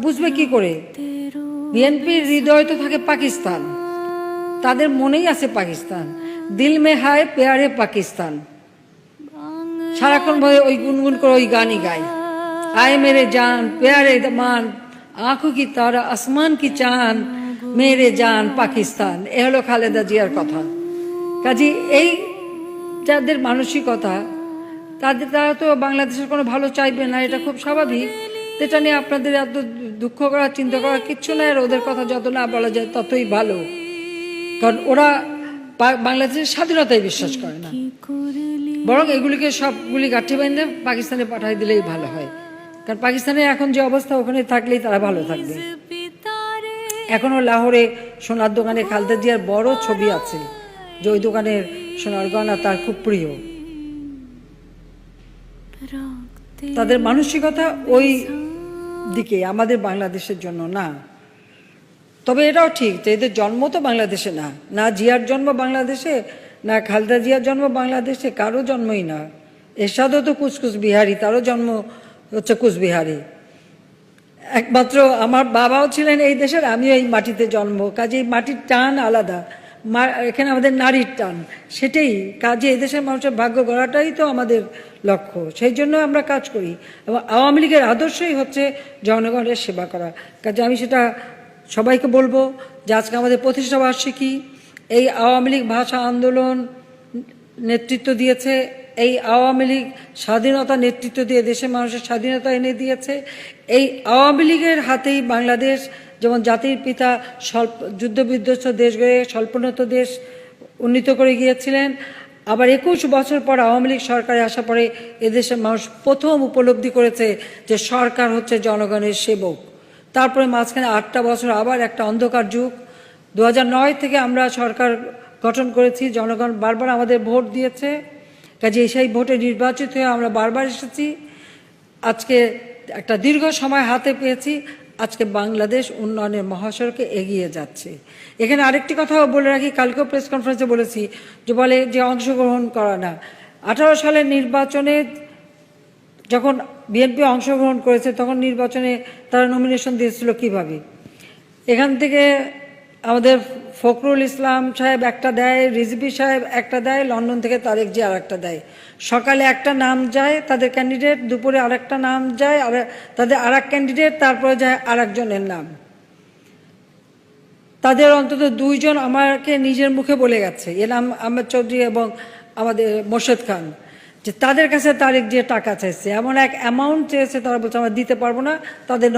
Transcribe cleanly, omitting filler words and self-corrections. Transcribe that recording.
বুঝবে কি করে? বিএনপির হৃদয় তো থাকে পাকিস্তান, তাদের মনেই আছে পাকিস্তান, দিল মে হায় প্যারে পাকিস্তান। সারাক্ষণ ভয়ে ওই গুনগুন করে ওই গানই গায়, আয় মেরে জান প্যারে মান, আঁখো কি তারা আসমান কি চান, মেরে জান পাকিস্তান। এ হলো খালেদা জিয়ার কথা। কাজী এই যাদের মানসিকতা, তারা তো বাংলাদেশের কোনো ভালো চাইবে না, এটা খুব স্বাভাবিক। এটা নিয়ে আপনাদের এত দুঃখ করা, চিন্তা করা কিচ্ছু নাই। আর ওদের কথা যত না বলা যায় ততই ভালো, কারণ ওরা বাংলাদেশের স্বাধীনতায় বিশ্বাস করে না, বরং এগুলিকে সবগুলি গাঠি বেঁধে পাকিস্তানে পাঠাই দিলেই ভালো হয়। কারণ পাকিস্তানের এখন যে অবস্থা, ওখানে থাকলেই তারা ভালো থাকবে। এখনও লাহোরে সোনার দোকানে খালেদা জিয়ার বড় ছবি আছে, যে ওই দোকানের সোনার গয়না তার খুব প্রিয়। তাদের মানসিকতা ওই দিকে, আমাদের বাংলাদেশের জন্য না। তবে এটাও ঠিক যে এদের জন্ম তো বাংলাদেশে না, না জিয়ার জন্ম বাংলাদেশে, না খালেদা জিয়ার জন্ম বাংলাদেশে, কারো জন্মই না। এরশাদও তো কুচকুচ বিহারি, তারও জন্ম হচ্ছে কুচবিহারে। একমাত্র আমার বাবাও ছিলেন এই দেশের, আমিও এই মাটিতে জন্ম, কাজে এই মাটির টান আলাদা। এখানে আমাদের নারীর টান, সেটাই কাজে এই দেশের মানুষের ভাগ্য গড়াটাই তো আমাদের লক্ষ্য। সেই জন্য আমরা কাজ করি, এবং আওয়ামী লীগের আদর্শই হচ্ছে জনগণের সেবা করা। কাজে আমি সেটা সবাইকে বলবো যে আজকে আমাদের প্রতিষ্ঠাবার্ষিকী, এই আওয়ামী লীগ ভাষা আন্দোলন নেতৃত্ব দিয়েছে, এই আওয়ামী লীগ স্বাধীনতা নেতৃত্ব দিয়ে দেশের মানুষের স্বাধীনতা এনে দিয়েছে। এই আওয়ামী লীগের হাতেই বাংলাদেশ যেমন জাতির পিতা যুদ্ধবিধ্বস্ত দেশ গড়ে স্বল্পোন্নত দেশ উন্নীত করে গিয়েছিলেন, আবার 21 বছর পর আওয়ামী লীগ সরকারে আসার পরে এদেশের মানুষ প্রথম উপলব্ধি করেছে যে সরকার হচ্ছে জনগণের সেবক। তারপরে মাঝখানে 8টা বছর আবার একটা অন্ধকার যুগ। 2009 থেকে আমরা সরকার গঠন করেছি, জনগণ বারবার আমাদের ভোট দিয়েছে, কাজে সেই ভোটে নির্বাচিত হয়ে আমরা বারবার এসেছি। আজকে একটা দীর্ঘ সময় হাতে পেয়েছি, আজকে বাংলাদেশ উন্নয়নের মহাসড়কে এগিয়ে যাচ্ছে। এখানে আরেকটি কথাও বলে রাখি, কালকেও প্রেস কনফারেন্সে বলেছি, যে বলে যে অংশগ্রহণ করা না। 18 সালের নির্বাচনে যখন বিএনপি অংশগ্রহণ করেছে, তখন নির্বাচনে তারা নমিনেশন দিয়েছিল কিভাবে? এখান থেকে আমাদের ফখরুল ইসলাম সাহেব একটা দেয়, রিজভী সাহেব একটা দেয়, লন্ডন থেকে তারেক জিয়া আর একটা দেয়। সকালে একটা নাম যায় তাদের ক্যান্ডিডেট, দুপুরে আরেকটা নাম যায় আর তাদের আর এক ক্যান্ডিডেট, তারপরে যায় আর একজনের নাম। তাদের অন্তত 2 জন আমাকে নিজের মুখে বলে গেছে, এনাম আহমেদ চৌধুরী এবং আমাদের মোর্শেদ খান, যে তাদের কাছে তারেক জিয়া টাকা চাইছে, এমন এক অ্যামাউন্ট চেয়েছে, তারা বলছে আমরা দিতে পারবো না, তাদের